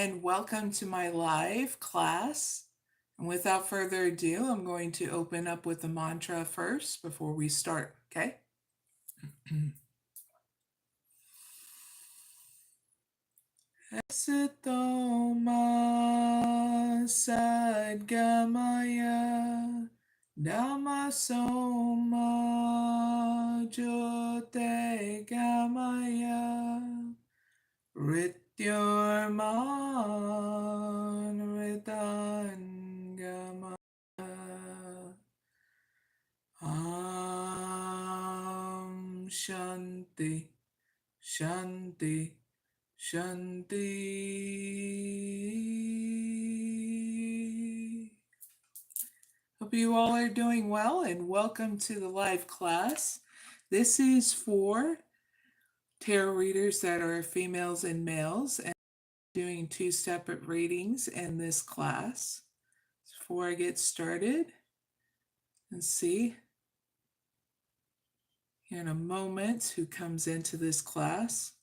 and welcome to my live class. And without further ado, I'm going to open up with the mantra first before we start, okay? 𝐸ᵜ sadgamaya dhammasoma jyotirman ridangama Shanti Shanti Shanti. Hope you all are doing well and welcome to the live class. This is for tarot readers that are females and males, and I'm doing 2 separate readings in this class. Before I get started, let's see in a moment who comes into this class.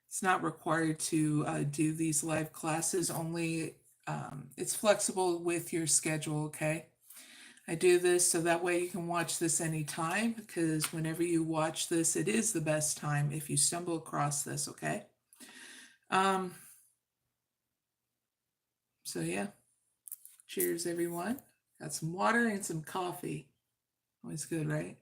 It's not required to do these live classes, only it's flexible with your schedule, okay? I do this so that way you can watch this anytime, because whenever you watch this, it is the best time if you stumble across this, okay? So yeah, cheers everyone. Got some water and some coffee. Always good, right?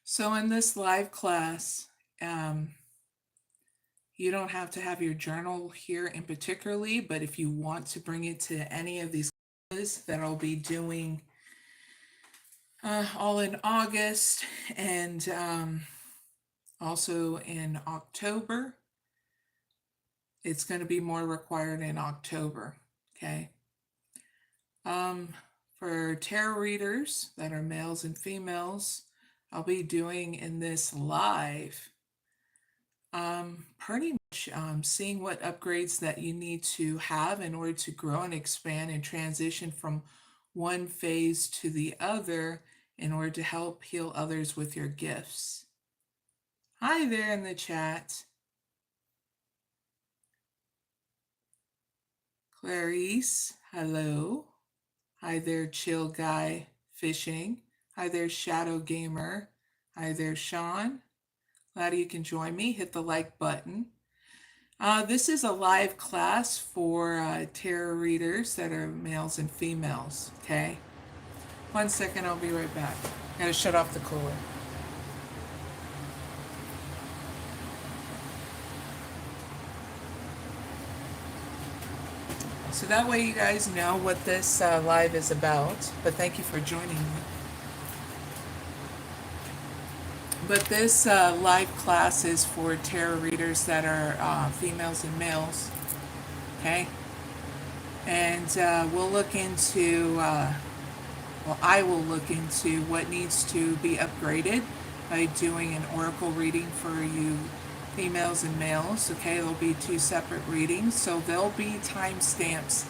So in this live class, you don't have to have your journal here in particularly, but if you want to bring it to any of these classes that I'll be doing all in August and also in October, it's going to be more required in October, okay? For tarot readers that are males and females, I'll be doing in this live pretty much seeing what upgrades that you need to have in order to grow and expand and transition from one phase to the other in order to help heal others with your gifts. Hi there in the chat. Clarice, hello. Hi there, Chill Guy Fishing. Hi there, Shadow Gamer. Hi there, Sean. Glad you can join me. Hit the like button. This is a live class for tarot readers that are males and females, okay? 1 second, I'll be right back. Gotta shut off the cooler. So that way you guys know what this live is about, but thank you for joining me. But this live class is for tarot readers that are females and males, okay? And we'll look into, well, I will look into what needs to be upgraded by doing an oracle reading for you females and males, okay? There'll be 2 separate readings, so there'll be timestamps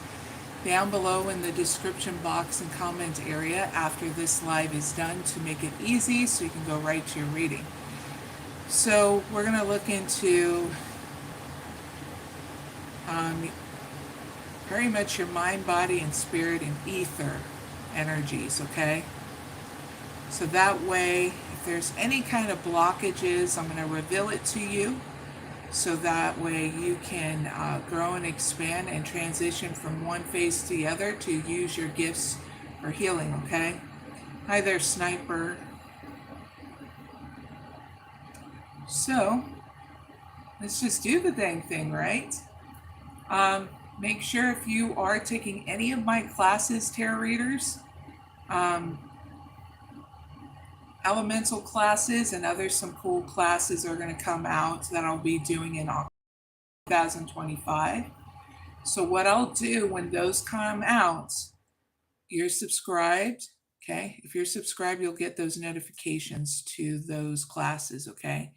down below in the description box and comment area after this live is done to make it easy so you can go right to your reading. So we're going to look into very much your mind, body, and spirit and ether energies, okay? So that way, if there's any kind of blockages, I'm going to reveal it to you. So that way you can grow and expand and transition from one phase to the other to use your gifts for healing, okay? Hi there, Sniper. So, let's just do the dang thing, right? Make sure if you are taking any of my classes, tarot readers, elemental classes and some cool classes are going to come out that I'll be doing in 2025. So what I'll do when those come out, you're subscribed, okay? If you're subscribed, you'll get those notifications to those classes, okay?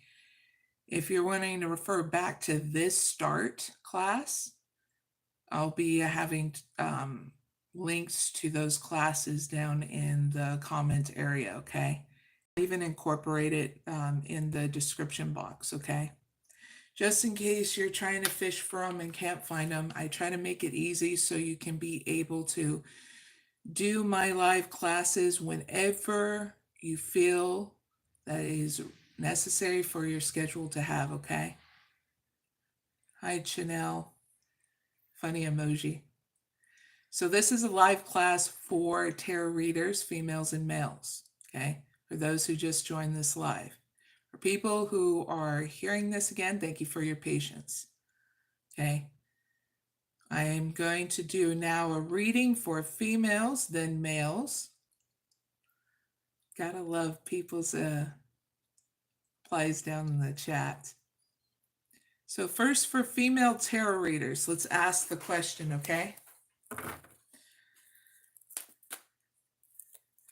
If you're wanting to refer back to this start class, I'll be having links to those classes down in the comment area, okay? even incorporate it in the description box, okay? Just in case you're trying to fish for them and can't find them, I try to make it easy so you can be able to do my live classes whenever you feel that is necessary for your schedule to have, okay? Hi, Chanel. Funny emoji. So this is a live class for tarot readers, females and males, okay? For those who just joined this live. For people who are hearing this again, thank you for your patience, okay? I am going to do now a reading for females, then males. Gotta love people's replies down in the chat. So first for female tarot readers, let's ask the question, okay?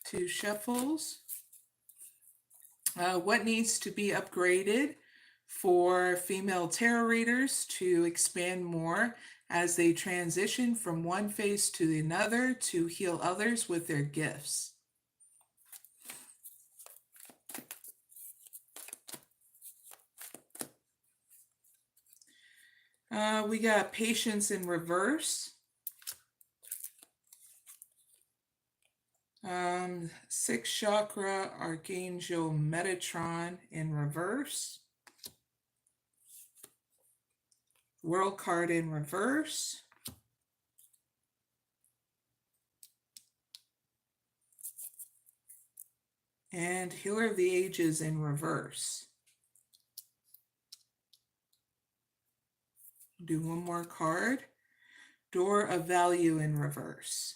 2 shuffles. What needs to be upgraded for female tarot readers to expand more as they transition from one phase to another to heal others with their gifts? We got patience in reverse. 6th chakra, Archangel Metatron in reverse. World card in reverse. And Healer of the Ages in reverse. Do one more card. Door of Value in reverse.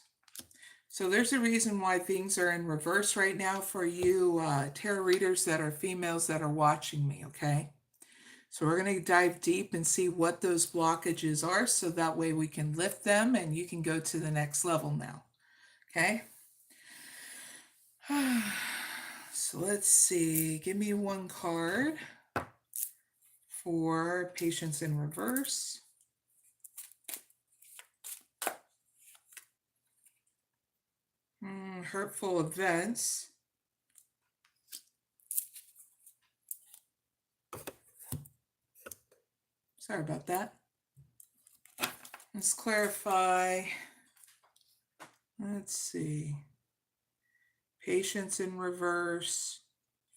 So there's a reason why things are in reverse right now for you tarot readers that are females that are watching me, okay? So we're going to dive deep and see what those blockages are so that way we can lift them and you can go to the next level now, okay? So let's see. Give me one card for Patience in Reverse. Hurtful events. Sorry about that. Let's clarify. Let's see. Patience in reverse.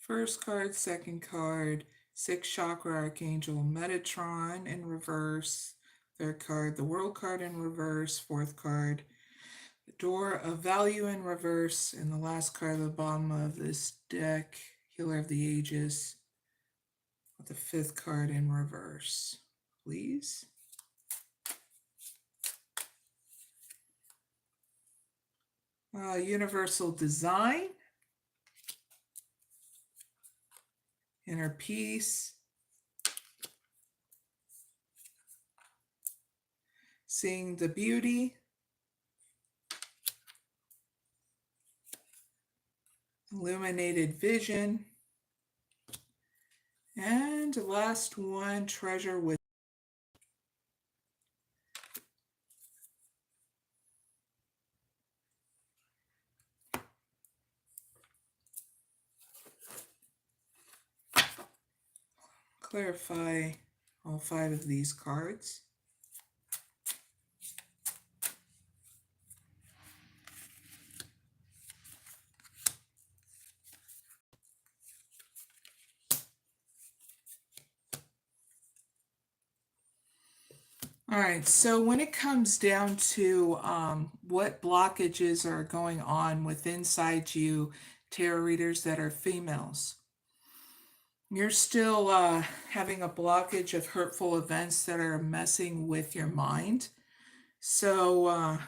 First card, second card. 6th chakra, Archangel Metatron in reverse. Third card, the World card in reverse. Fourth card, the Door of Value in reverse. And the last card at the bottom of this deck, Healer of the Ages, with the 5th card in reverse. Please. Universal Design. Inner Peace. Seeing the Beauty. Illuminated Vision. And last one, Treasure with. Clarify all 5 of these cards. All right, so when it comes down to what blockages are going on with inside you, tarot readers that are females, you're still having a blockage of hurtful events that are messing with your mind. So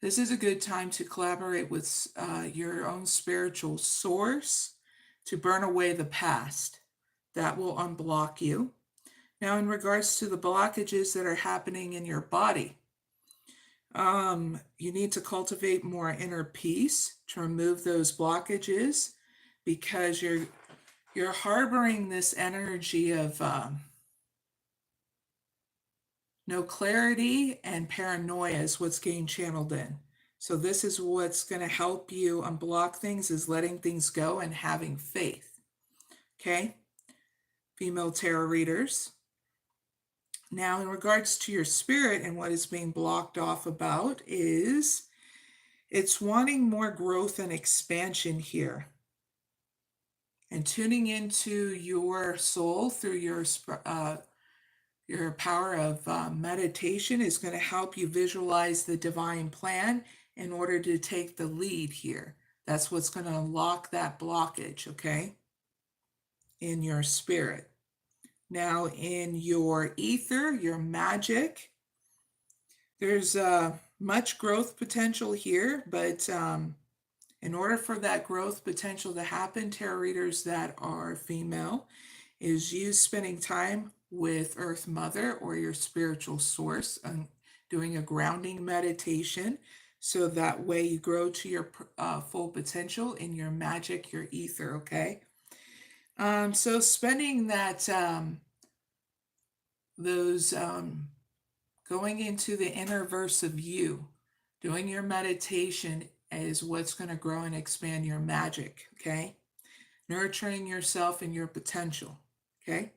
this is a good time to collaborate with your own spiritual source to burn away the past. That will unblock you. Now, in regards to the blockages that are happening in your body, you need to cultivate more inner peace to remove those blockages because you're harboring this energy of no clarity and paranoia is what's getting channeled in. So this is what's going to help you unblock things, is letting things go and having faith. Okay? Female tarot readers. Now, in regards to your spirit and what is being blocked off about is it's wanting more growth and expansion here. And tuning into your soul through your power of meditation is going to help you visualize the divine plan in order to take the lead here. That's what's going to unlock that blockage, okay, in your spirit. Now, in your ether, your magic, there's much growth potential here, but in order for that growth potential to happen, tarot readers that are female, is you spending time with Earth Mother or your spiritual source and doing a grounding meditation, so that way you grow to your full potential in your magic, your ether, okay? So spending that, going into the inner verse of you, doing your meditation is what's going to grow and expand your magic, okay? Nurturing yourself and your potential, okay?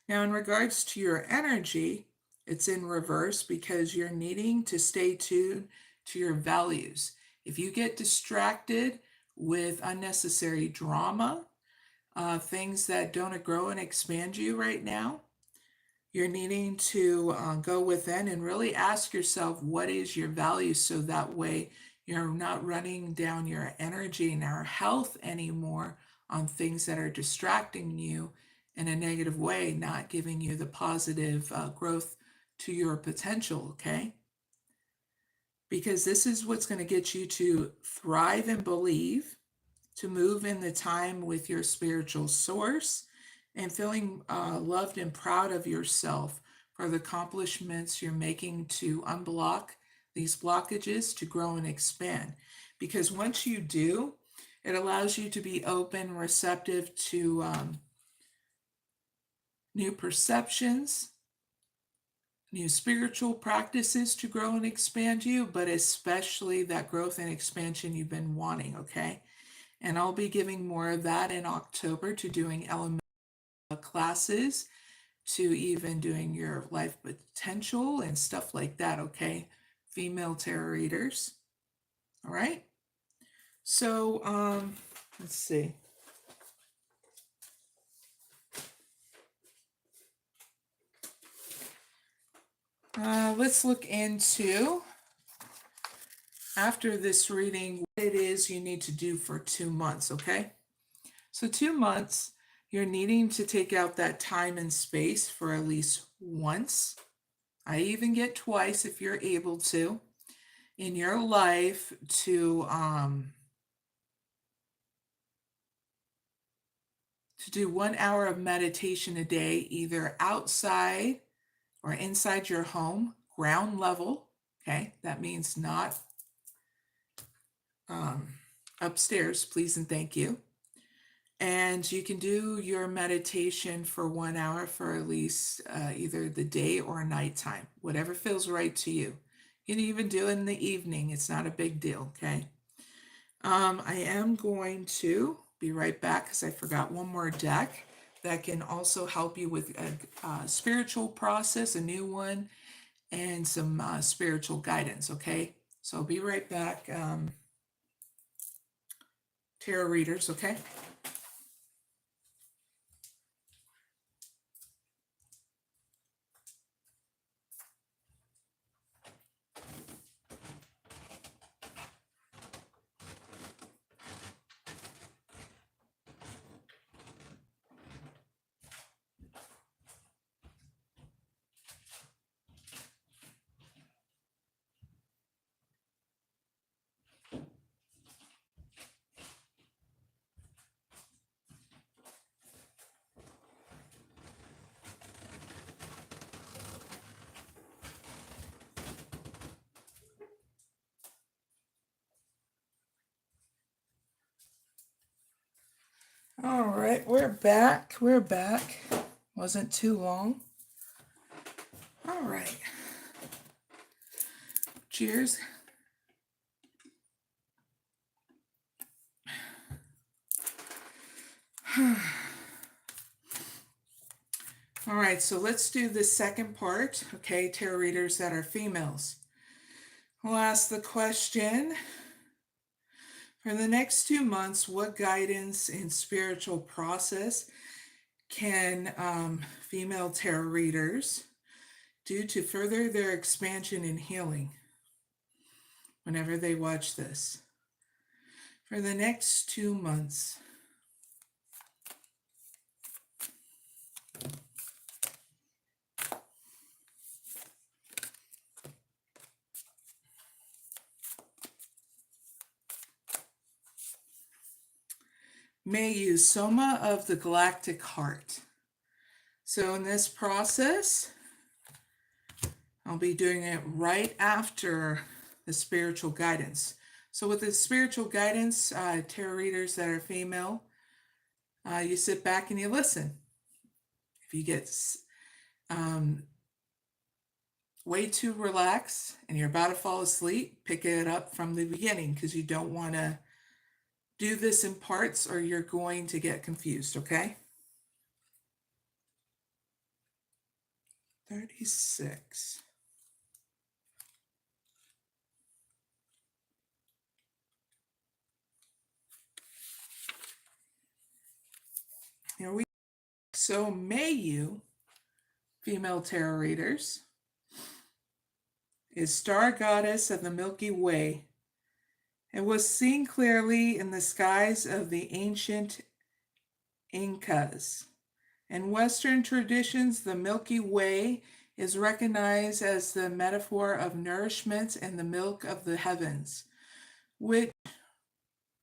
Now, in regards to your energy, it's in reverse because you're needing to stay tuned to your values. If you get distracted with unnecessary drama, things that don't grow and expand you right now, you're needing to go within and really ask yourself, what is your value, so that way you're not running down your energy and our health anymore on things that are distracting you in a negative way, not giving you the positive growth to your potential, okay? Because this is what's going to get you to thrive and believe, to move in the time with your spiritual source, and feeling loved and proud of yourself for the accomplishments you're making to unblock these blockages, to grow and expand. Because once you do, it allows you to be open, receptive to new perceptions, new spiritual practices to grow and expand you, but especially that growth and expansion you've been wanting, okay? And I'll be giving more of that in October, to doing elemental classes, to even doing your life potential and stuff like that, okay? Female tarot readers. All right? So, let's see. Let's look into, after this reading, what it is you need to do for 2 months, okay? So 2 months, you're needing to take out that time and space for at least once. I even get twice if you're able to, in your life, to do 1 hour of meditation a day, either outside or inside your home, ground level, okay? That means not upstairs, please and thank you. And you can do your meditation for 1 hour for at least either the day or nighttime, whatever feels right to you. You can even do it in the evening. It's not a big deal, okay? I am going to be right back because I forgot one more deck that can also help you with a spiritual process, a new one, and some spiritual guidance, okay? So I'll be right back, tarot readers, okay? All right, we're back. We're back. Wasn't too long. All right. Cheers. All right, so let's do the second part, okay, tarot readers that are females. We'll ask the question, for the next 2 months, what guidance and spiritual process can female tarot readers do to further their expansion and healing whenever they watch this? For the next 2 months. May you, Soma of the Galactic Heart. So in this process, I'll be doing it right after the spiritual guidance. So with the spiritual guidance, tarot readers that are female, you sit back and you listen. If you get way too relaxed and you're about to fall asleep, pick it up from the beginning, because you don't want to do this in parts or you're going to get confused, okay? 36. Here we go. So may you, female tarot readers, is star goddess of the Milky Way. It was seen clearly in the skies of the ancient Incas. In Western traditions, the Milky Way is recognized as the metaphor of nourishment and the milk of the heavens.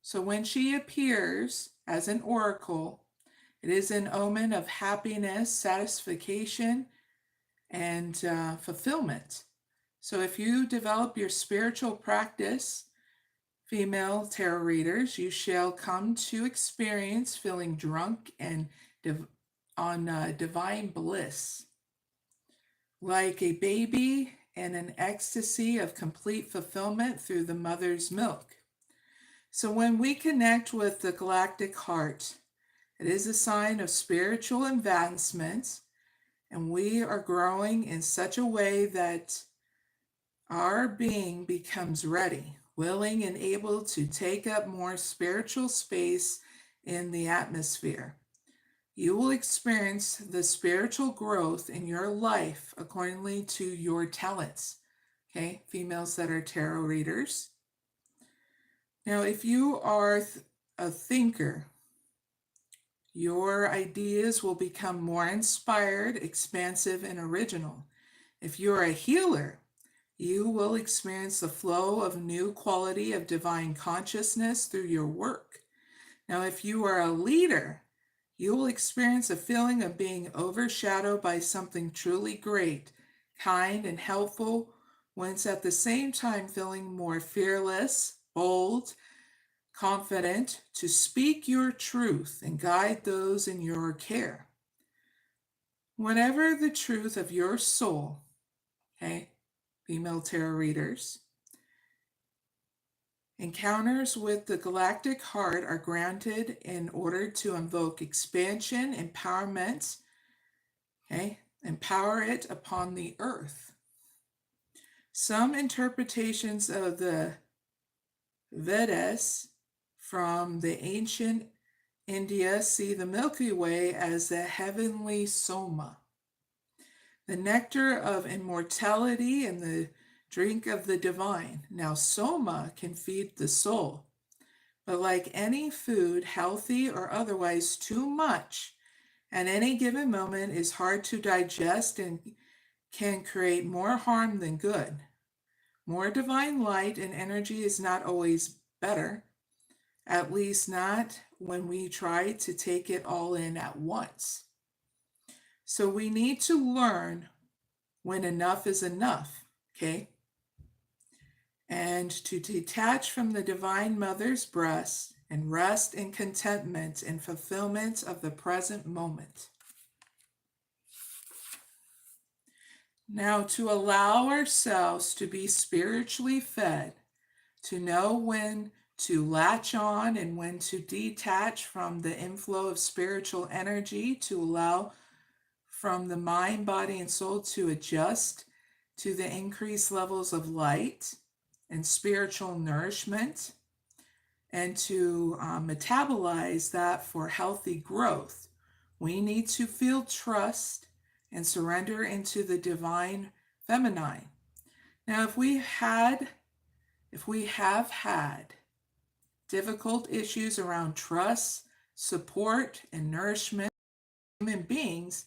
So when she appears as an oracle, it is an omen of happiness, satisfaction, and fulfillment. So if you develop your spiritual practice, female tarot readers, you shall come to experience feeling drunk and on divine bliss, like a baby in an ecstasy of complete fulfillment through the mother's milk. So when we connect with the galactic heart, it is a sign of spiritual advancement, and we are growing in such a way that our being becomes ready, willing, and able to take up more spiritual space in the atmosphere. You will experience the spiritual growth in your life accordingly to your talents. Okay, females that are tarot readers. Now, if you are a thinker, your ideas will become more inspired, expansive, and original. If you're a healer, you will experience the flow of new quality of divine consciousness through your work. Now, if you are a leader, you will experience a feeling of being overshadowed by something truly great, kind, and helpful, whilst at the same time feeling more fearless, bold, confident to speak your truth and guide those in your care. Whenever the truth of your soul, okay, female tarot readers, encounters with the galactic heart are granted in order to invoke expansion, empowerment, okay, empower it upon the earth. Some interpretations of the Vedas from the ancient India see the Milky Way as the heavenly Soma, the nectar of immortality and the drink of the divine. Now, Soma can feed the soul, but like any food, healthy or otherwise, too much at any given moment is hard to digest and can create more harm than good. More divine light and energy is not always better, at least not when we try to take it all in at once. So we need to learn when enough is enough, okay? And to detach from the Divine Mother's breast and rest in contentment and fulfillment of the present moment. Now, to allow ourselves to be spiritually fed, to know when to latch on and when to detach from the inflow of spiritual energy, to allow from the mind, body, and soul to adjust to the increased levels of light and spiritual nourishment, and to metabolize that for healthy growth. We need to feel trust and surrender into the divine feminine. Now, if we have had difficult issues around trust, support, and nourishment of human beings,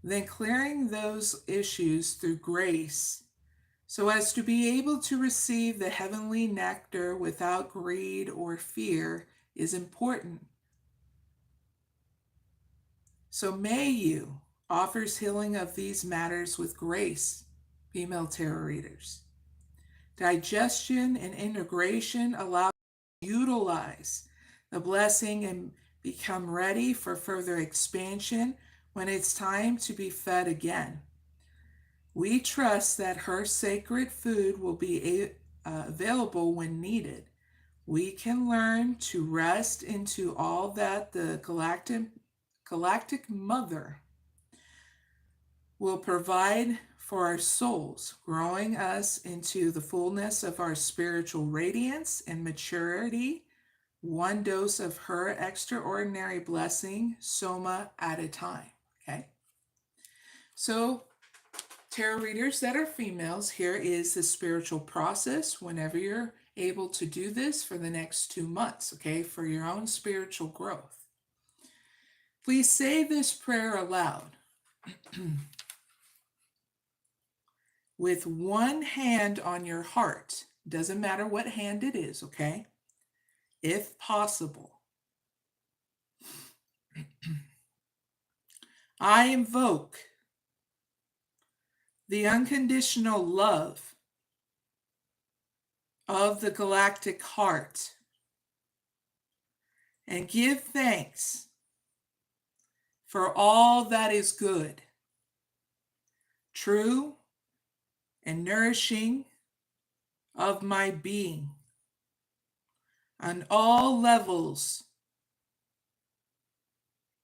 then clearing those issues through grace so as to be able to receive the heavenly nectar without greed or fear is important. So may you offers healing of these matters with grace, female tarot readers. Digestion and integration allow you to utilize the blessing and become ready for further expansion when it's time to be fed again. We trust that her sacred food will be available when needed. We can learn to rest into all that the galactic mother will provide for our souls, growing us into the fullness of our spiritual radiance and maturity, one dose of her extraordinary blessing, soma at a time. Okay? So, tarot readers that are females, here is the spiritual process whenever you're able to do this for the next 2 months, okay, for your own spiritual growth. Please say this prayer aloud. With one hand on your heart, doesn't matter what hand it is, okay, if possible. I invoke the unconditional love of the galactic heart and give thanks for all that is good, true, and nourishing of my being on all levels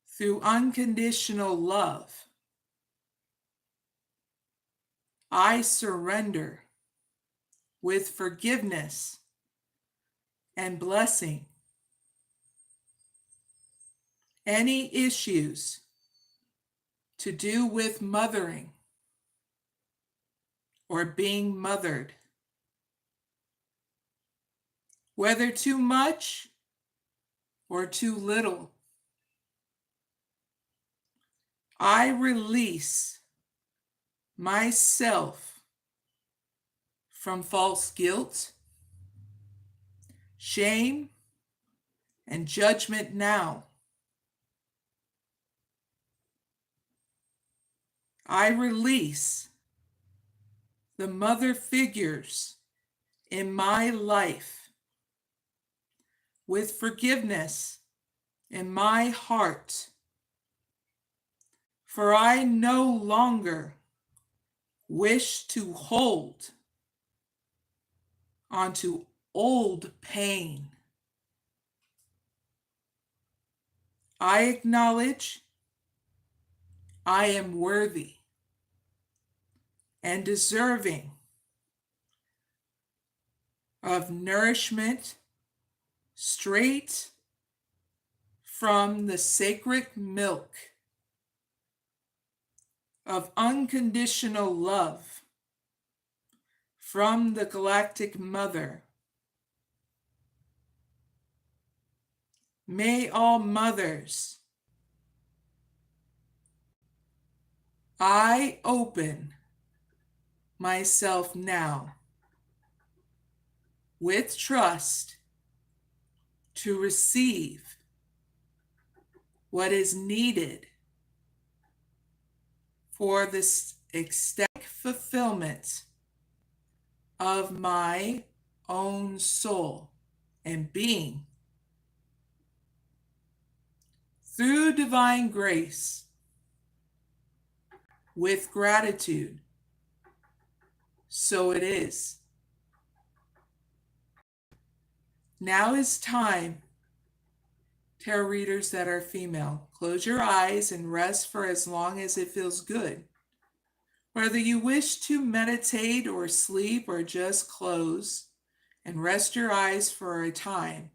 through unconditional love. I surrender with forgiveness and blessing any issues to do with mothering or being mothered, whether too much or too little. I release myself from false guilt, shame, and judgment now. I release the mother figures in my life with forgiveness in my heart, for I no longer wish to hold onto old pain. I acknowledge I am worthy and deserving of nourishment straight from the sacred milk of unconditional love from the galactic mother. May all mothers, I open myself now with trust to receive what is needed for this ecstatic fulfillment of my own soul and being. Through divine grace, with gratitude, so it is. Now is time. Tarot readers that are female, close your eyes and rest for as long as it feels good. Whether you wish to meditate or sleep or just close and rest your eyes for a time,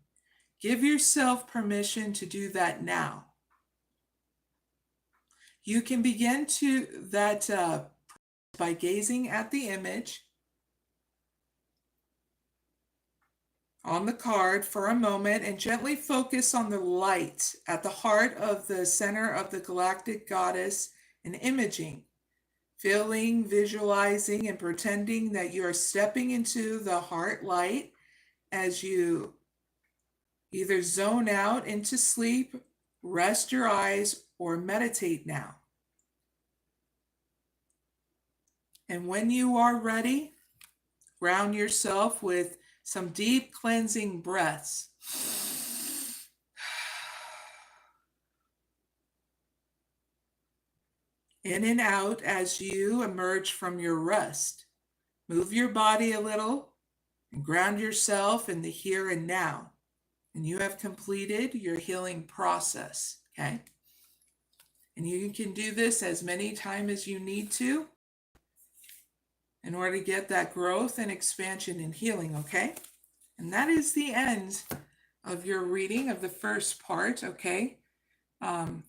give yourself permission to do that now. You can begin to that by gazing at the image on the card for a moment and gently focus on the light at the heart of the center of the galactic goddess and imaging, feeling, visualizing, and pretending that you are stepping into the heart light as you either zone out into sleep, rest your eyes, or meditate now. And when you are ready, ground yourself with some deep cleansing breaths. In and out as you emerge from your rest. Move your body a little and ground yourself in the here and now. And you have completed your healing process, okay? And you can do this as many times as you need to in order to get that growth and expansion and healing, okay? And that is the end of your reading of the first part, okay?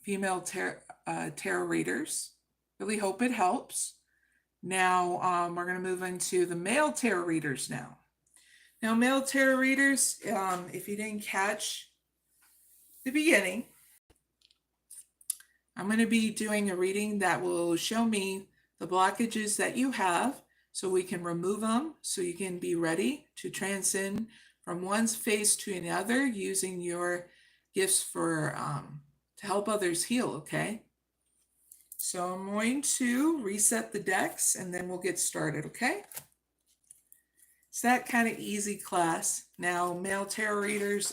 Female tarot readers. Really hope it helps. Now, we're going to move into the male tarot readers now. Now, male tarot readers, if you didn't catch the beginning, I'm going to be doing a reading that will show me the blockages that you have so we can remove them, so you can be ready to transcend from one phase to another using your gifts for to help others heal, okay? So I'm going to reset the decks and then we'll get started, okay? It's that kind of easy class. Now, male tarot readers,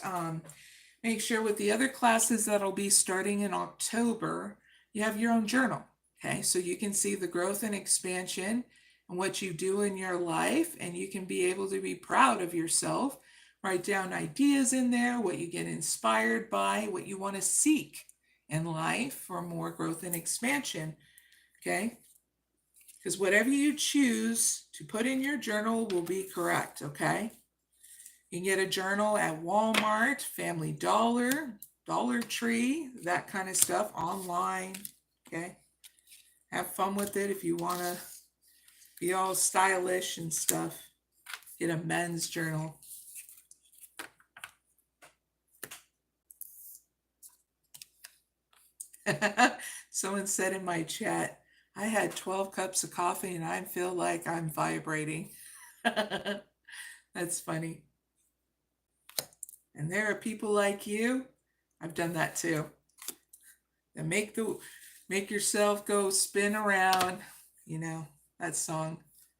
make sure with the other classes that'll be starting in October, you have your own journal, okay? So you can see the growth and expansion and what you do in your life, and you can be able to be proud of yourself. Write down ideas in there, what you get inspired by, what you want to seek in life for more growth and expansion, okay? Because whatever you choose to put in your journal will be correct, okay? You can get a journal at Walmart, Family Dollar, Dollar Tree, that kind of stuff, online, okay? Have fun with it if you want to be all stylish and stuff. Get a men's journal. Someone said in my chat, I had 12 cups of coffee and I feel like I'm vibrating. That's funny. And there are people like you. I've done that too. And make yourself go spin around. You know, that song.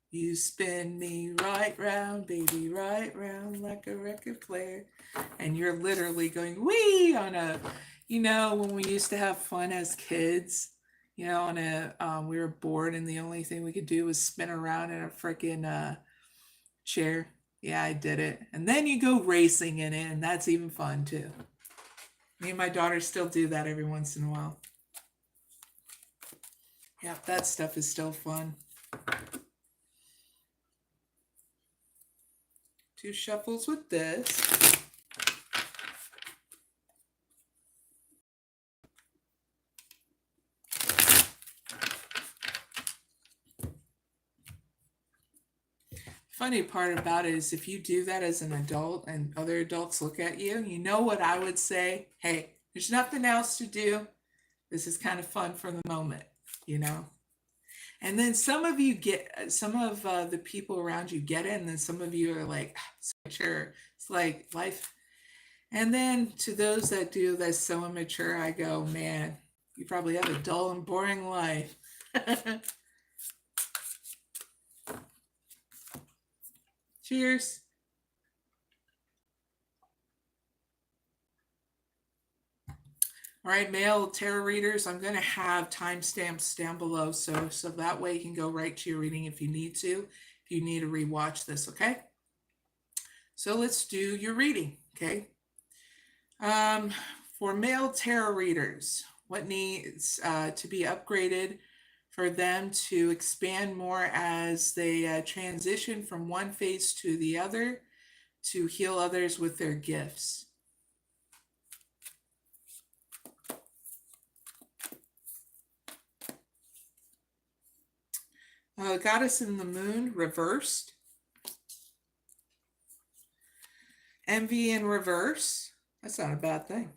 You spin me right round, baby, right round like a record player. And you're literally going, wee, on a, you know, when we used to have fun as kids, you know, on a, we were bored and the only thing we could do was spin around in a freaking chair. Yeah, I did it. And then you go racing in it, and that's even fun too. Me and my daughter still do that every once in a while. Yeah, that stuff is still fun. 2 shuffles with this. Funny part about it is if you do that as an adult and other adults look at you, you know what I would say? Hey, there's nothing else to do. This is kind of fun for the moment, you know? And then some of you get, some of the people around you get it, and then some of you are like, so mature. It's like life. And then to those that do that's so immature, I go, man, you probably have a dull and boring life. Cheers. All right, male tarot readers, I'm going to have timestamps down below so that way you can go right to your reading if you need to rewatch this, okay? So let's do your reading, Okay. For male tarot readers, what needs to be upgraded for them to expand more as they transition from one phase to the other to heal others with their gifts? Goddess in the Moon reversed. Envy in reverse. That's not a bad thing.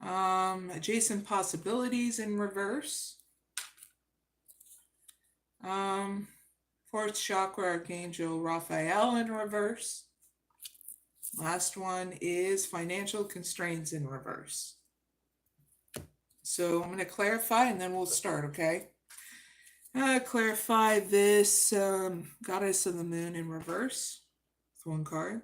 Adjacent possibilities in reverse. Fourth chakra Archangel Raphael in reverse. Last one is financial constraints in reverse. So I'm going to clarify and then we'll start, okay? Clarify this Goddess of the Moon in reverse with one card.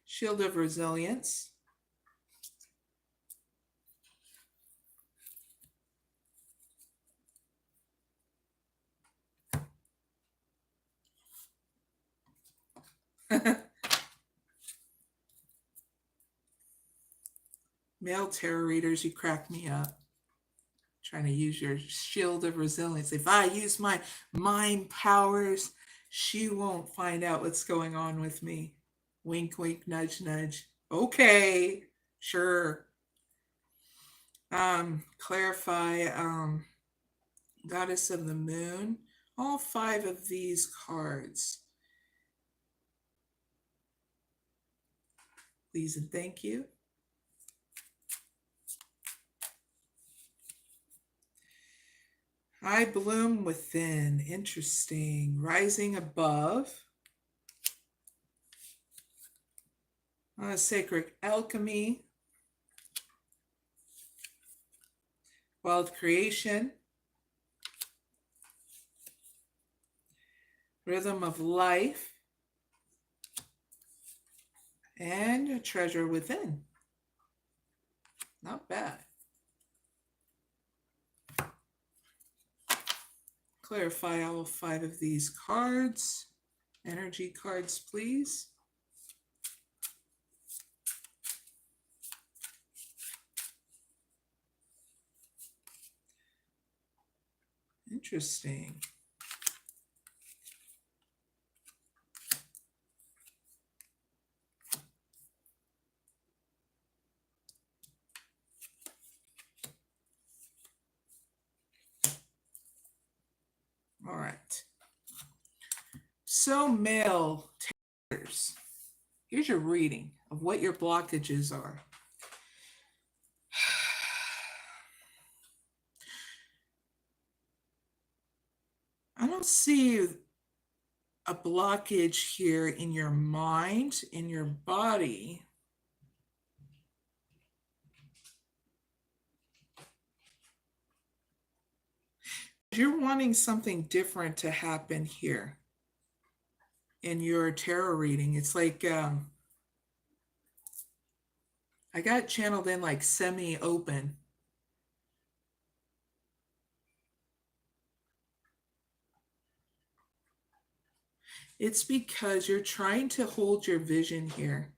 Shield of Resilience. Male tarot readers, you crack me up. Trying to use your shield of resilience. If I use my mind powers, she won't find out what's going on with me. Wink, wink, nudge, nudge. Okay, sure. Clarify, Goddess of the Moon. All 5 of these cards. Please and thank you. I bloom within. Interesting. Rising above. Sacred alchemy. Wild creation. Rhythm of life. And a treasure within. Not bad. Clarify all 5 of these cards. Energy cards, please. Interesting. All right. So male takers, here's your reading of what your blockages are. I don't see a blockage here in your mind, in your body. You're wanting something different to happen here in your tarot reading. It's like I got channeled in like semi-open. It's because you're trying to hold your vision here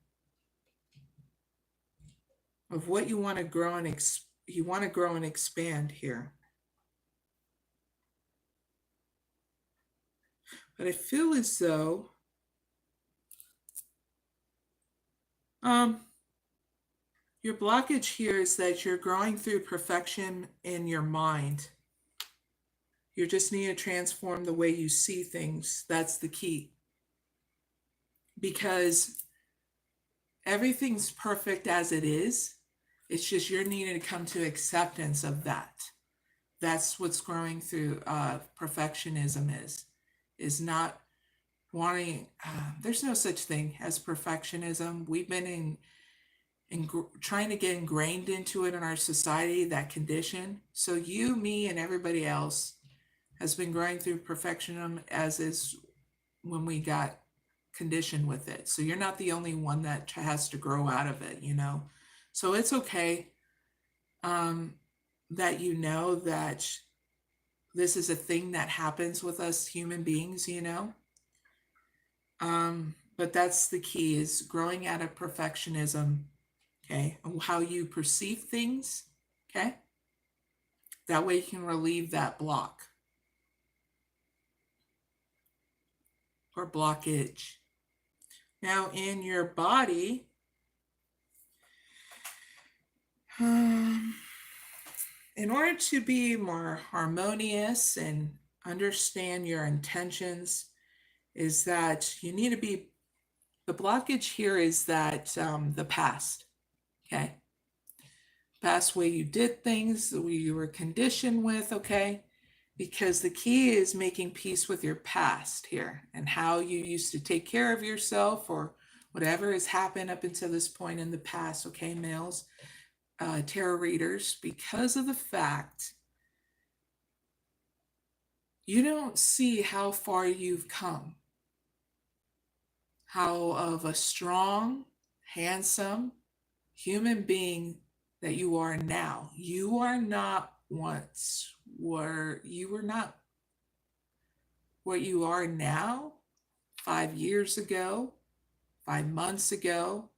of what you want to grow and expand here. But I feel as though your blockage here is that you're growing through perfection in your mind. You just need to transform the way you see things. That's the key. Because everything's perfect as it is. It's just you're needing to come to acceptance of that. That's what's growing through perfectionism is not wanting, there's no such thing as perfectionism. We've been trying to get ingrained into it in our society, that condition. So you, me, and everybody else has been growing through perfectionism as is when we got conditioned with it. So you're not the only one that has to grow out of it, you know. So it's okay that you know that This is a thing that happens with us human beings, you know. But that's the key, is growing out of perfectionism, okay? And how you perceive things, okay? That way you can relieve that block or blockage. Now in your body, in order to be more harmonious and understand your intentions, is that you need to be, the blockage here is that the past, okay? Past way you did things, the way you were conditioned with, okay? Because the key is making peace with your past here and how you used to take care of yourself or whatever has happened up until this point in the past, okay, males, tarot readers, because of the fact you don't see how far you've come, how of a strong, handsome human being that you are now. You are not once were, you were not what you are now 5 years ago, 5 months ago.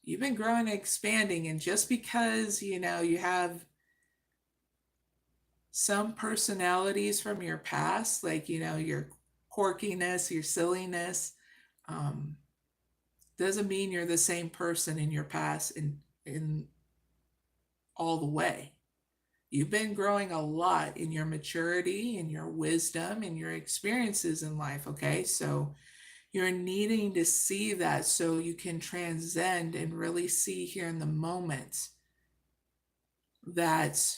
You've been growing and expanding, and just because, you know, you have some personalities from your past, like, you know, your quirkiness, your silliness, um, doesn't mean you're the same person in your past in all the way. You've been growing a lot in your maturity, in your wisdom, in your experiences in life, okay? So you're needing to see that so you can transcend and really see here in the moment that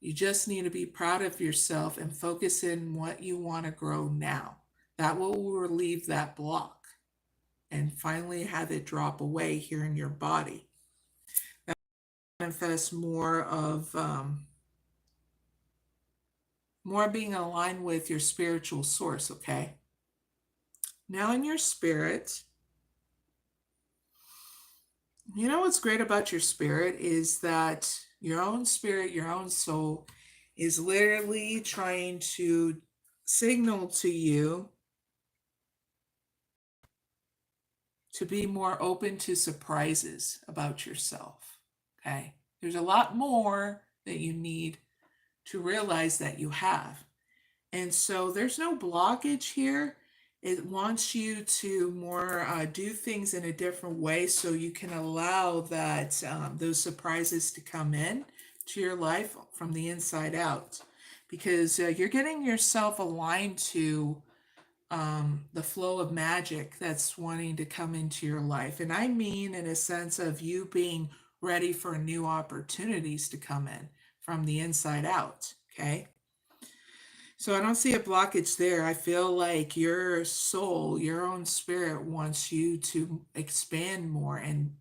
you just need to be proud of yourself and focus in what you want to grow now. That will relieve that block and finally have it drop away here in your body. That manifests more of more being aligned with your spiritual source, okay? Now in your spirit, you know what's great about your spirit is that your own spirit, your own soul is literally trying to signal to you to be more open to surprises about yourself. Okay? There's a lot more that you need to realize that you have. And so there's no blockage here. It wants you to more do things in a different way so you can allow that those surprises to come in to your life from the inside out, because you're getting yourself aligned to the flow of magic that's wanting to come into your life. And I mean in a sense of you being ready for new opportunities to come in from the inside out, okay? So I don't see a blockage there. I feel like your soul, your own spirit wants you to expand more and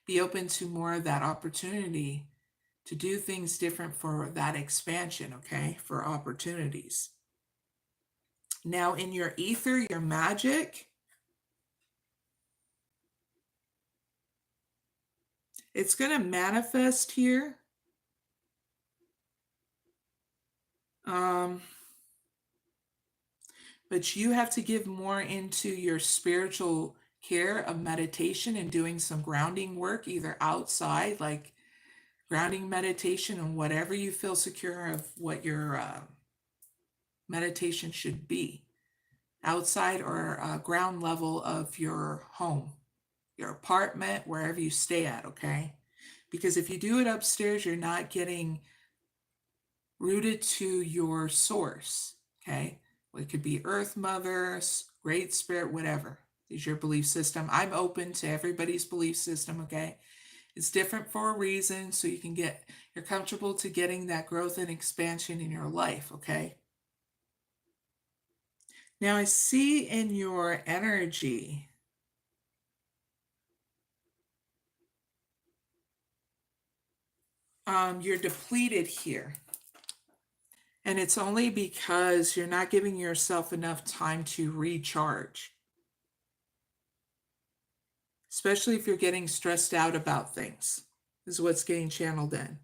be open to more of that opportunity to do things different for that expansion, okay? For opportunities. Now in your ether, your magic, it's going to manifest here. But you have to give more into your spiritual care of meditation and doing some grounding work, either outside, like grounding meditation, and whatever you feel secure of what your meditation should be, outside or ground level of your home, your apartment, wherever you stay at, okay? Because if you do it upstairs, you're not getting rooted to your source, okay? Well, it could be Earth Mother, Great Spirit, whatever is your belief system. I'm open to everybody's belief system, okay? It's different for a reason, so you're comfortable to getting that growth and expansion in your life, okay? Now I see in your energy, you're depleted here. And it's only because you're not giving yourself enough time to recharge. Especially if you're getting stressed out about things, is what's getting channeled in.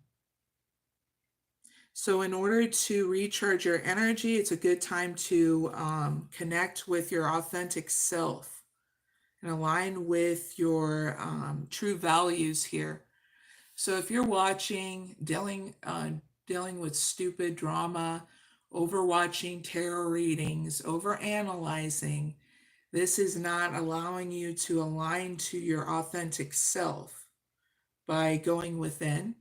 So in order to recharge your energy, it's a good time to connect with your authentic self and align with your true values here. So if you're watching, dealing with stupid drama, overwatching tarot readings, overanalyzing, this is not allowing you to align to your authentic self by going within.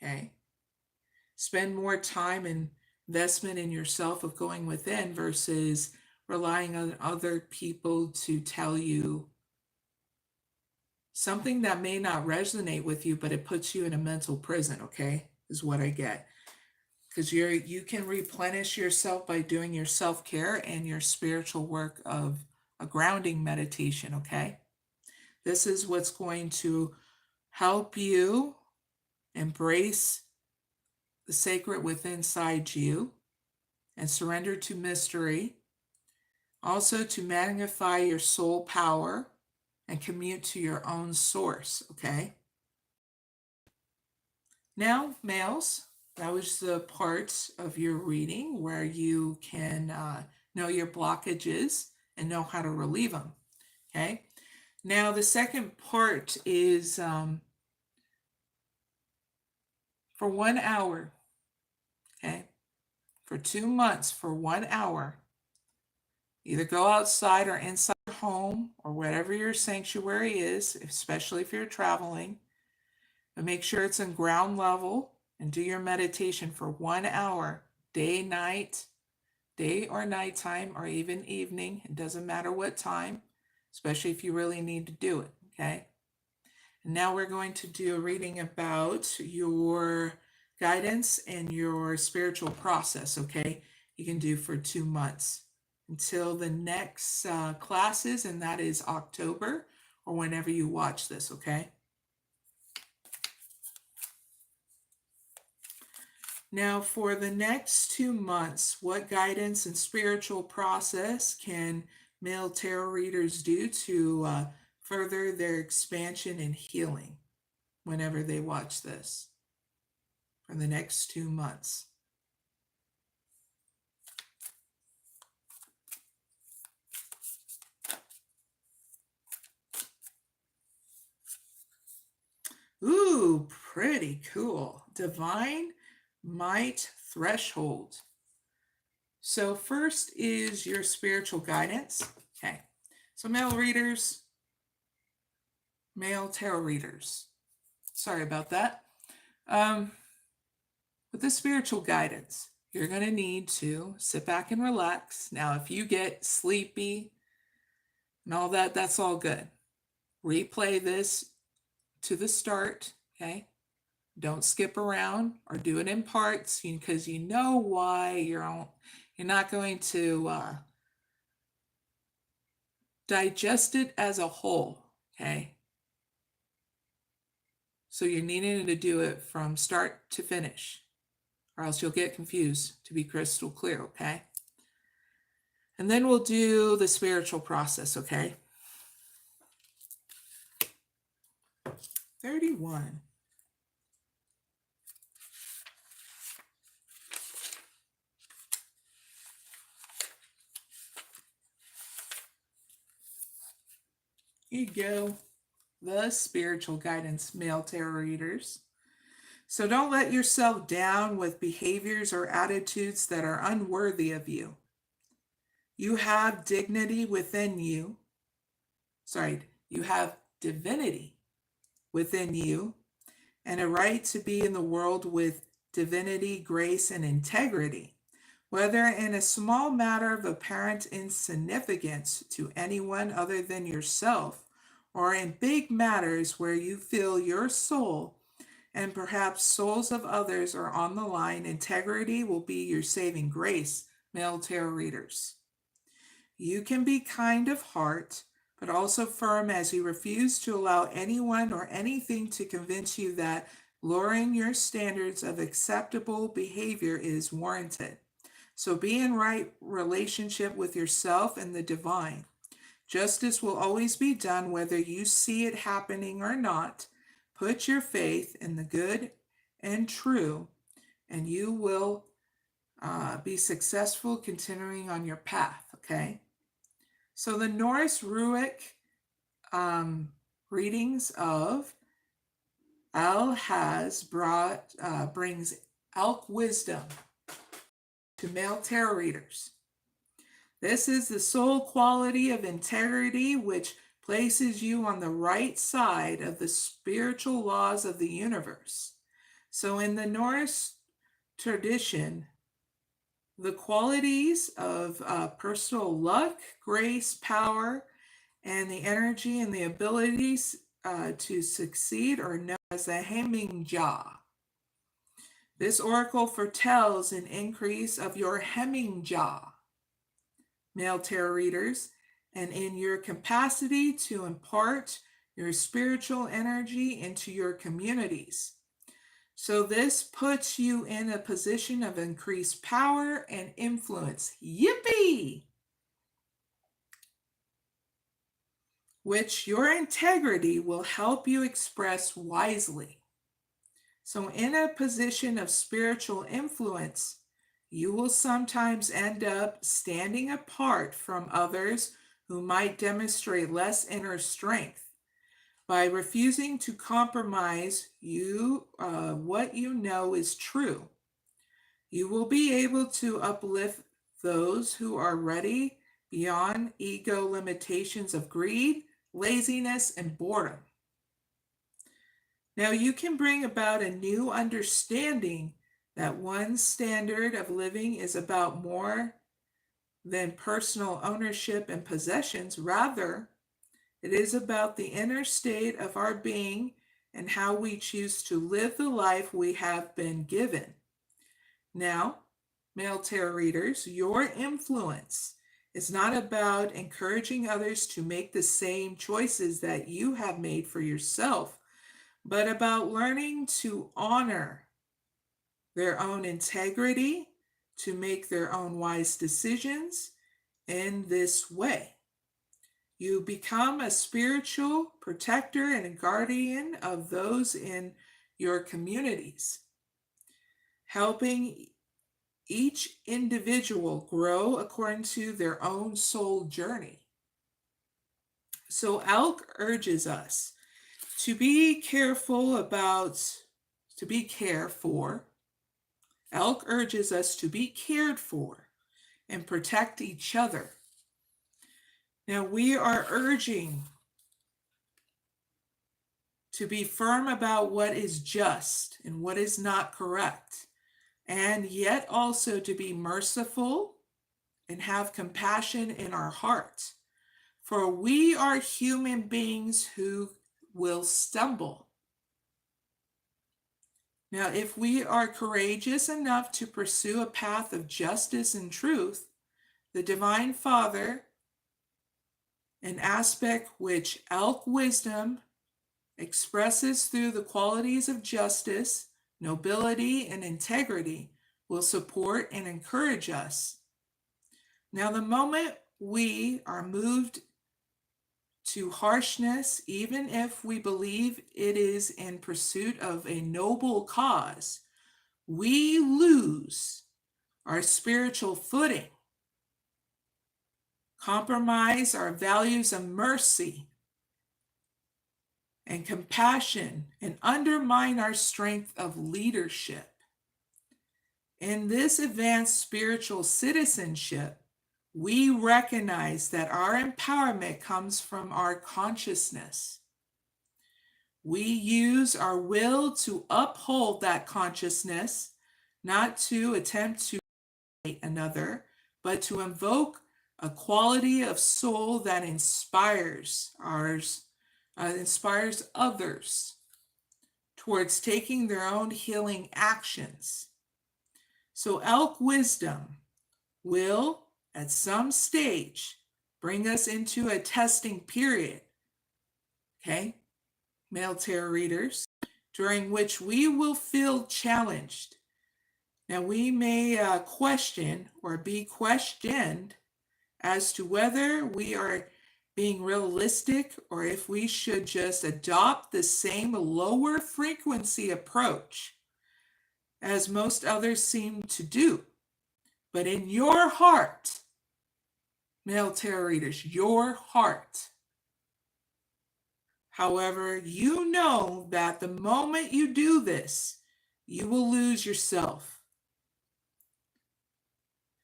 Okay. Spend more time and investment in yourself of going within versus relying on other people to tell you something that may not resonate with you, but it puts you in a mental prison, okay? Is what I get. Because you can replenish yourself by doing your self-care and your spiritual work of a grounding meditation, okay? This is what's going to help you embrace the sacred within inside you and surrender to mystery. Also to magnify your soul power and commute to your own source, okay? Now, males, that was the part of your reading where you can know your blockages and know how to relieve them, okay? Now, the second part is for 1 hour, okay? For 2 months, for 1 hour, either go outside or inside your home or whatever your sanctuary is, especially if you're traveling, but make sure it's in ground level and do your meditation for 1 hour, day, night, day or nighttime, or even evening. It doesn't matter what time, especially if you really need to do it, okay? And now we're going to do a reading about your guidance and your spiritual process, okay? You can do for 2 months until the next classes, and that is October or whenever you watch this, okay? Now, for the next 2 months, what guidance and spiritual process can male tarot readers do to further their expansion and healing whenever they watch this for the next 2 months? Ooh, pretty cool. Divine Might Threshold. So first is your spiritual guidance. Okay. So male tarot readers. Sorry about that. With the spiritual guidance, you're going to need to sit back and relax. Now, if you get sleepy and all that, that's all good. Replay this to the start, okay? Don't skip around or do it in parts because you know why you're not going to digest it as a whole, okay? So you're needing to do it from start to finish, or else you'll get confused, to be crystal clear, okay? And then we'll do the spiritual process, okay? 31. Here you go. The spiritual guidance, male tarot readers. So don't let yourself down with behaviors or attitudes that are unworthy of you. You have dignity within you. You have divinity within you and a right to be in the world with divinity, grace, and integrity, whether in a small matter of apparent insignificance to anyone other than yourself, or in big matters where you feel your soul and perhaps souls of others are on the line. Integrity will be your saving grace, male tarot readers. You can be kind of heart, but also firm as you refuse to allow anyone or anything to convince you that lowering your standards of acceptable behavior is warranted. So be in right relationship with yourself and the divine. Justice will always be done whether you see it happening or not. Put your faith in the good and true and you will be successful continuing on your path, okay? So the Norse Ruic readings of Al has brings elk wisdom to male tarot readers. This is the soul quality of integrity which places you on the right side of the spiritual laws of the universe. So in the Norse tradition, the qualities of personal luck, grace, power, and the energy and the abilities to succeed are known as the 𝐼ᴇʟᴏᴍᴇ. This oracle foretells an increase of your 𝐼ᴇʟᴏᴍᴇ, male tarot readers, and in your capacity to impart your spiritual energy into your communities. So this puts you in a position of increased power and influence. Yippee! Which your integrity will help you express wisely. So in a position of spiritual influence, you will sometimes end up standing apart from others who might demonstrate less inner strength. By refusing to compromise what you know is true, you will be able to uplift those who are ready beyond ego limitations of greed, laziness, and boredom. Now you can bring about a new understanding that one's standard of living is about more than personal ownership and possessions. Rather, it is about the inner state of our being and how we choose to live the life we have been given. Now, male tarot readers, your influence is not about encouraging others to make the same choices that you have made for yourself, but about learning to honor their own integrity, to make their own wise decisions in this way. You become a spiritual protector and a guardian of those in your communities, helping each individual grow according to their own soul journey. So Elk urges us to be careful Elk urges us to be cared for and protect each other. Now we are urging to be firm about what is just and what is not correct, and yet also to be merciful and have compassion in our heart. For we are human beings who will stumble. Now, if we are courageous enough to pursue a path of justice and truth, the Divine Father, an aspect which elk wisdom expresses through the qualities of justice, nobility, and integrity, will support and encourage us. Now, the moment we are moved to harshness, even if we believe it is in pursuit of a noble cause, we lose our spiritual footing, compromise our values of mercy and compassion, and undermine our strength of leadership. In this advanced spiritual citizenship, we recognize that our empowerment comes from our consciousness. We use our will to uphold that consciousness, not to attempt to create another, but to invoke a quality of soul that inspires others towards taking their own healing actions. So elk wisdom will, at some stage, bring us into a testing period, okay, male tarot readers, during which we will feel challenged. Now, we may question or be questioned as to whether we are being realistic or if we should just adopt the same lower frequency approach. as most others seem to do. But in your heart, male tarot readers, your heart, however, you know that the moment you do this, you will lose yourself.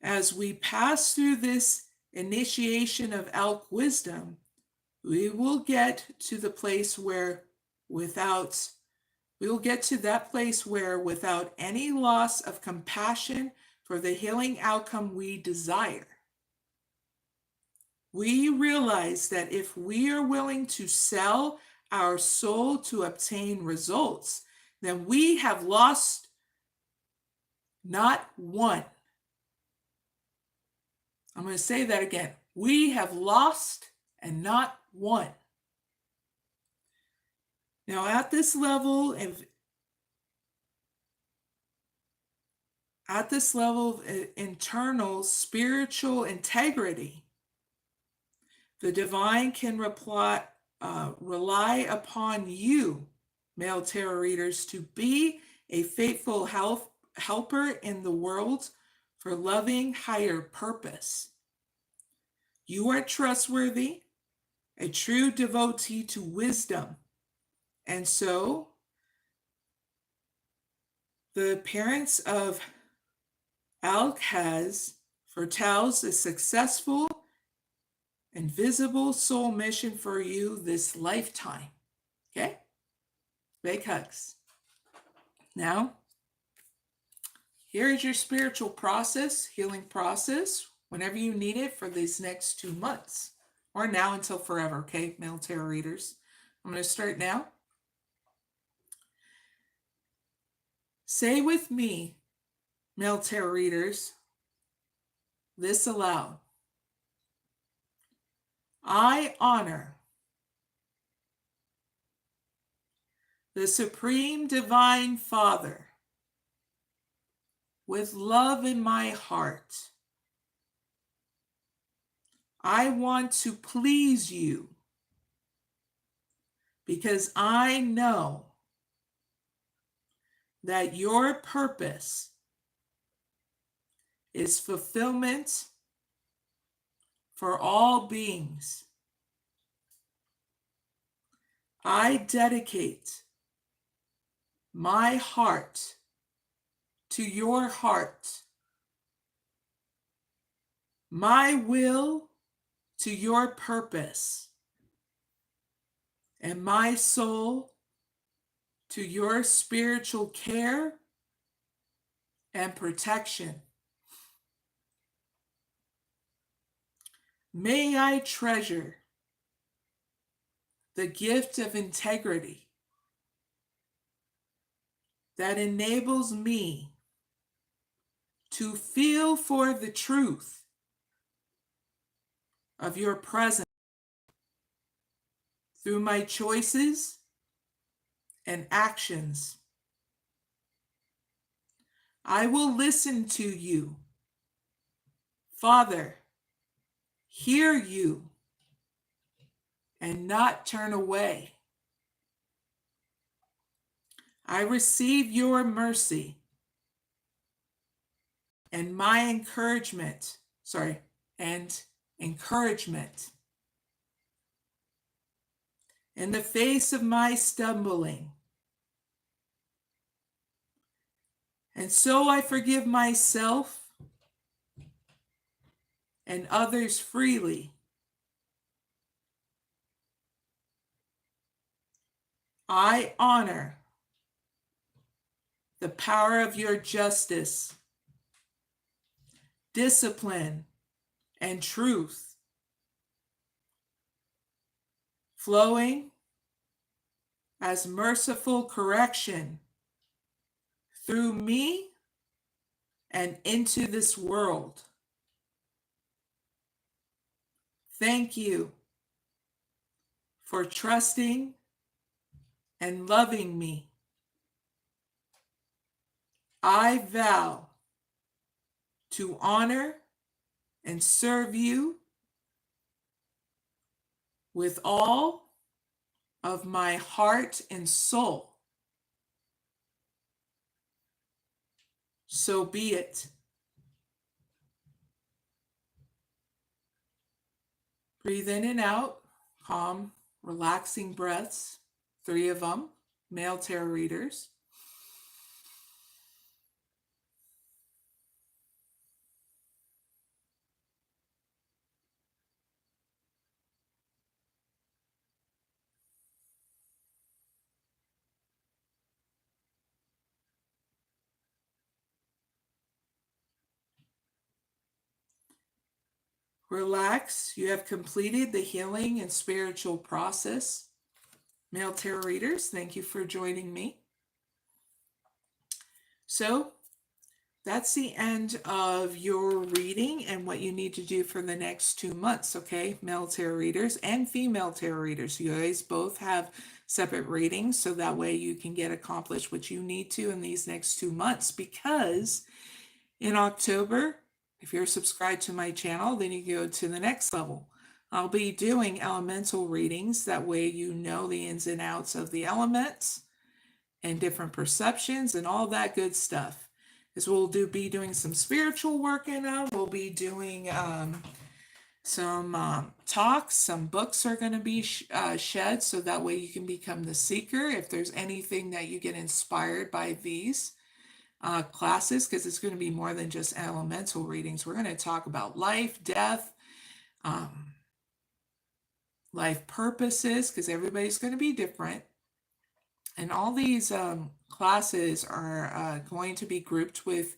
As we pass through this initiation of elk wisdom, we will get to the place where without any loss of compassion for the healing outcome we desire, we realize that if we are willing to sell our soul to obtain results, then we have lost not one. I'm going to say that again. We have lost and not one. Now, at this level of internal spiritual integrity, the divine can rely upon you, male tarot readers, to be a faithful helper in the world for loving higher purpose. You are trustworthy, a true devotee to wisdom. And so, the appearance of elk foretells a successful and visible soul mission for you this lifetime. Okay? Big hugs. Now, here is your spiritual process, healing process, whenever you need it for these next 2 months, or now until forever, okay, male tarot readers? I'm going to start now. Say with me, male tarot readers, this aloud. I honor the Supreme Divine Father with love in my heart. I want to please you because I know that your purpose is fulfillment for all beings. I dedicate my heart to your heart, my will to your purpose, and my soul to your spiritual care and protection. May I treasure the gift of integrity that enables me to feel for the truth of your presence through my choices and actions. I will listen to you, Father, hear you, and not turn away. I receive your mercy and my encouragement in the face of my stumbling. And so I forgive myself and others freely. I honor the power of your justice, discipline, and truth, flowing as merciful correction through me and into this world. Thank you for trusting and loving me. I vow to honor and serve you with all of my heart and soul. So be it. Breathe in and out, calm, relaxing breaths, 3 of them, male tarot readers. Relax. You have completed the healing and spiritual process. Male tarot readers, thank you for joining me. So that's the end of your reading and what you need to do for the next 2 months, okay? Male tarot readers and female tarot readers. You guys both have separate readings, so that way you can get accomplished what you need to in these next 2 months, because in October, if you're subscribed to my channel, then you go to the next level. I'll be doing elemental readings. That way you know the ins and outs of the elements and different perceptions and all that good stuff. As we'll be doing some spiritual work in them. We'll be doing some talks. Some books are going to be shed, so that way you can become the seeker. If there's anything that you get inspired by these classes, because it's going to be more than just elemental readings. We're going to talk about life, death, life purposes, because everybody's going to be different. And all these classes are going to be grouped with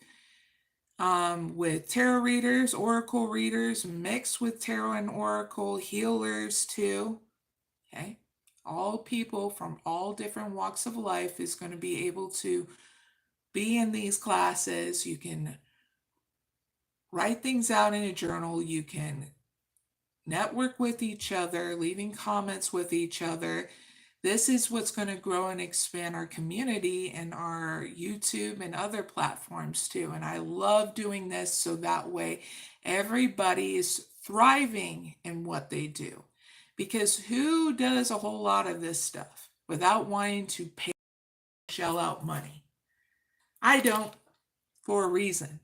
tarot readers, oracle readers, mixed with tarot and oracle, healers too. Okay, all people from all different walks of life is going to be able to be in these classes. You can write things out in a journal. You can network with each other, leaving comments with each other. This is what's going to grow and expand our community and our YouTube and other platforms too. And I love doing this, so that way everybody is thriving in what they do. Because who does a whole lot of this stuff without wanting to shell out money? I don't, for a reason.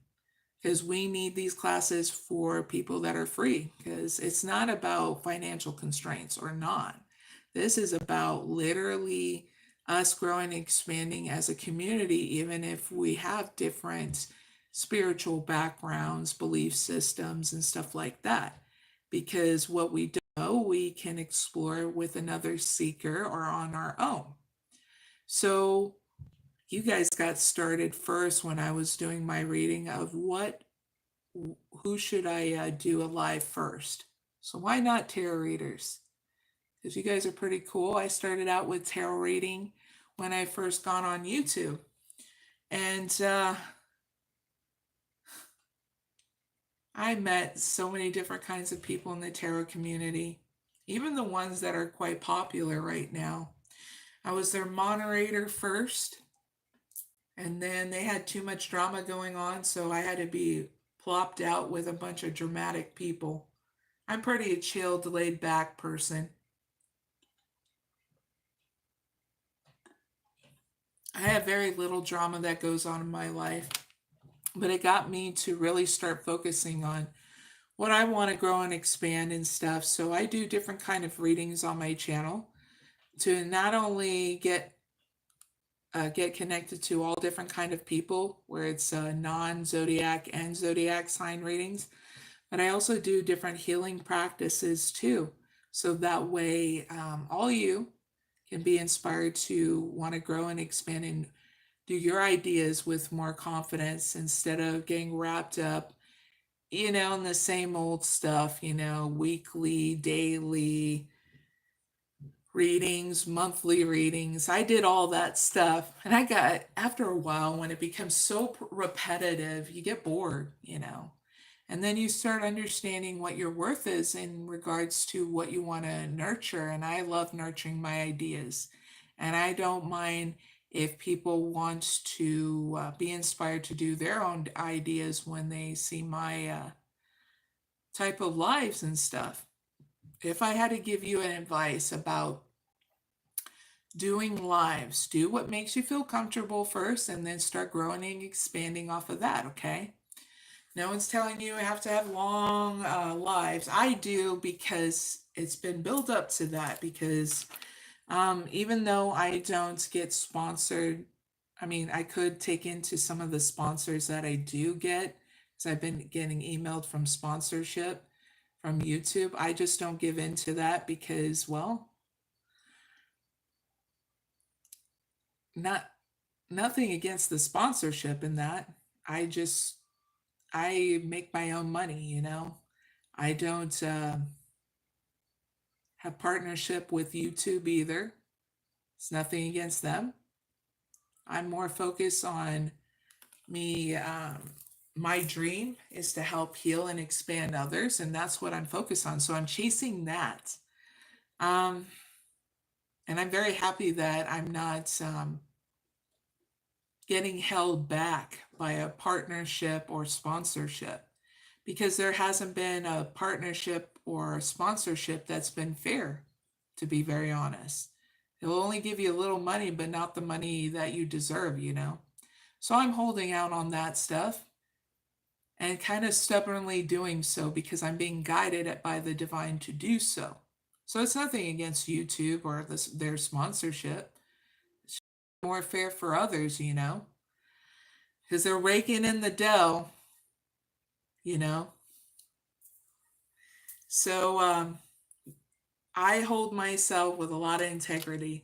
Because we need these classes for people that are free, because it's not about financial constraints or not. This is about literally us growing and expanding as a community, even if we have different spiritual backgrounds, belief systems, and stuff like that. Because what we don't know, we can explore with another seeker or on our own. So you guys got started first when I was doing my reading of who should I do a live first. So why not tarot readers? Because you guys are pretty cool. I started out with tarot reading when I first got on YouTube. And I met so many different kinds of people in the tarot community, even the ones that are quite popular right now. I was their moderator first, and then they had too much drama going on, so I had to be plopped out with a bunch of dramatic people. I'm pretty a chilled, laid back person. I have very little drama that goes on in my life, but it got me to really start focusing on what I want to grow and expand and stuff. So I do different kind of readings on my channel to not only get connected to all different kind of people, where it's non-zodiac and zodiac sign readings, but I also do different healing practices too. So that way all you can be inspired to want to grow and expand and do your ideas with more confidence, instead of getting wrapped up, in the same old stuff, weekly, daily readings, monthly readings. I did all that stuff. And after a while, when it becomes so repetitive, you get bored. And then you start understanding what your worth is in regards to what you want to nurture. And I love nurturing my ideas. And I don't mind if people want to be inspired to do their own ideas when they see my type of lives and stuff. If I had to give you an advice about doing lives. Do what makes you feel comfortable first and then start growing and expanding off of that, okay? No one's telling you have to have long lives. I do because it's been built up to that because even though I don't get sponsored, I mean, I could take into some of the sponsors that I do get because I've been getting emailed from sponsorship from YouTube. I just don't give into that because, well, not nothing against the sponsorship in that. I make my own money, you know. I don't have partnership with YouTube either. It's nothing against them. I'm more focused on me. My dream is to help heal and expand others, and that's what I'm focused on. So I'm chasing that. Um, and I'm very happy that I'm not getting held back by a partnership or sponsorship because there hasn't been a partnership or a sponsorship that's been fair, to be very honest. It'll only give you a little money, but not the money that you deserve, you know? So I'm holding out on that stuff and kind of stubbornly doing so because I'm being guided by the divine to do so. So it's nothing against YouTube or their sponsorship. It's more fair for others, you know? Because they're raking in the dough, you know? So I hold myself with a lot of integrity.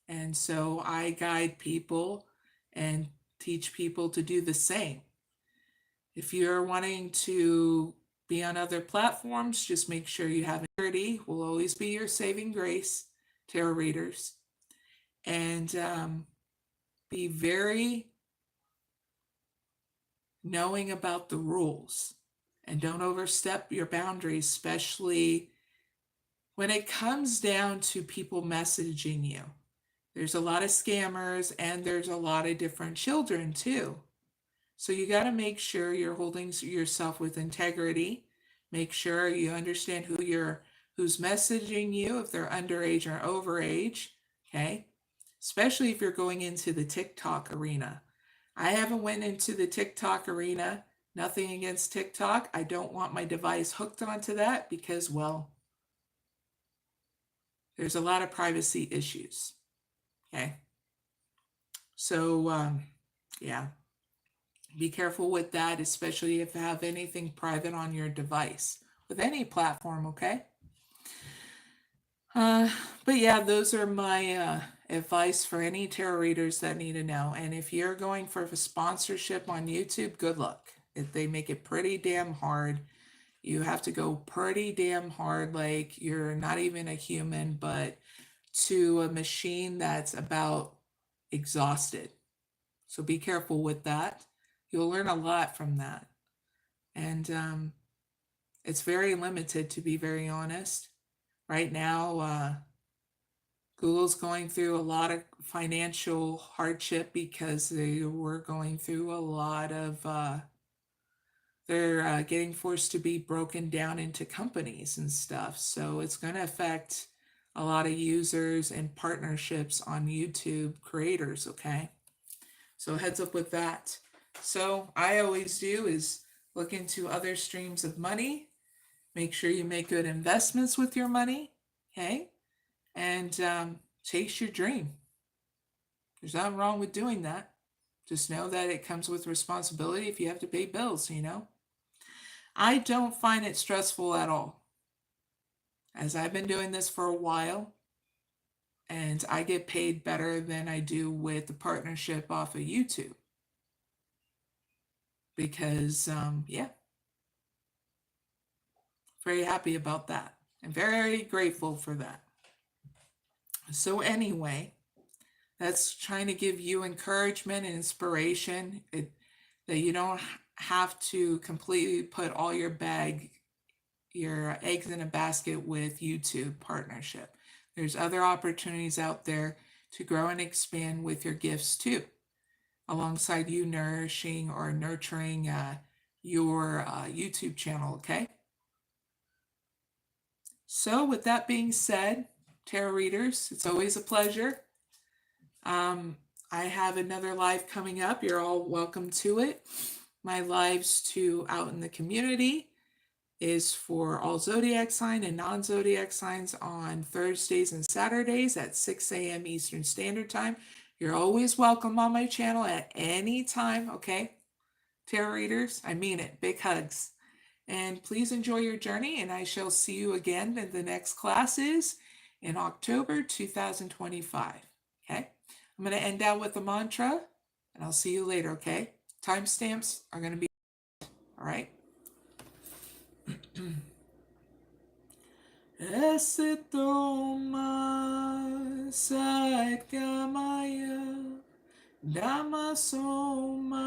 And so I guide people and teach people to do the same. If you're wanting to be on other platforms, just make sure you have integrity. Will always be your saving grace, tarot readers. And be very knowing about the rules. And don't overstep your boundaries, especially when it comes down to people messaging you. There's a lot of scammers and there's a lot of different children too. So you got to make sure you're holding yourself with integrity. Make sure you understand who's messaging you, if they're underage or overage, okay? Especially if you're going into the TikTok arena. I haven't went into the TikTok arena. Nothing against TikTok. I don't want my device hooked onto that because, well, there's a lot of privacy issues. Okay. So, yeah, be careful with that, especially if you have anything private on your device with any platform. Okay. Uh, but yeah, those are my advice for any tarot readers that need to know. And if you're going for a sponsorship on YouTube, good luck. If they make it pretty damn hard, you have to go pretty damn hard, like you're not even a human, but to a machine that's about exhausted. So be careful with that. You'll learn a lot from that. And it's very limited, to be very honest. Right now, Google's going through a lot of financial hardship because they were going through a lot of, they're getting forced to be broken down into companies and stuff. So it's going to affect a lot of users and partnerships on YouTube creators, okay? So heads up with that. So I always do is look into other streams of money. Make sure you make good investments with your money, okay? And chase your dream. There's nothing wrong with doing that. Just know that it comes with responsibility if you have to pay bills, you know? I don't find it stressful at all, as I've been doing this for a while, and I get paid better than I do with the partnership off of YouTube. Because, yeah, very happy about that and very grateful for that. So, anyway, that's trying to give you encouragement and inspiration that you don't have to completely put all your eggs in a basket with YouTube partnership. There's other opportunities out there to grow and expand with your gifts too, alongside you nourishing or nurturing your YouTube channel, okay? So with that being said, tarot readers, it's always a pleasure. I have another live coming up. You're all welcome to it. My lives to out in the community is for all zodiac sign and non-zodiac signs on Thursdays and Saturdays at 6 a.m. Eastern Standard Time. You're always welcome on my channel at any time, okay? Tarot readers, I mean it. Big hugs. And please enjoy your journey, and I shall see you again in the next classes in October 2025, okay? I'm going to end out with a mantra, and I'll see you later, okay? Timestamps are going to be, all right? Esitoma 𝐖ᴇʟᴄᴏᴍᴇ Damasoma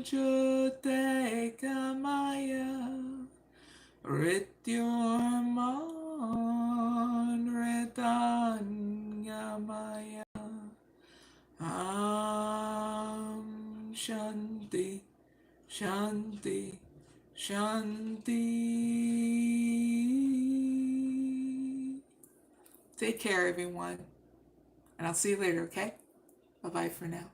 Jotekamaya Rityurman Retanyamaya Shanti Shanti Shanti. Take care, everyone. And I'll see you later, okay? Bye-bye for now.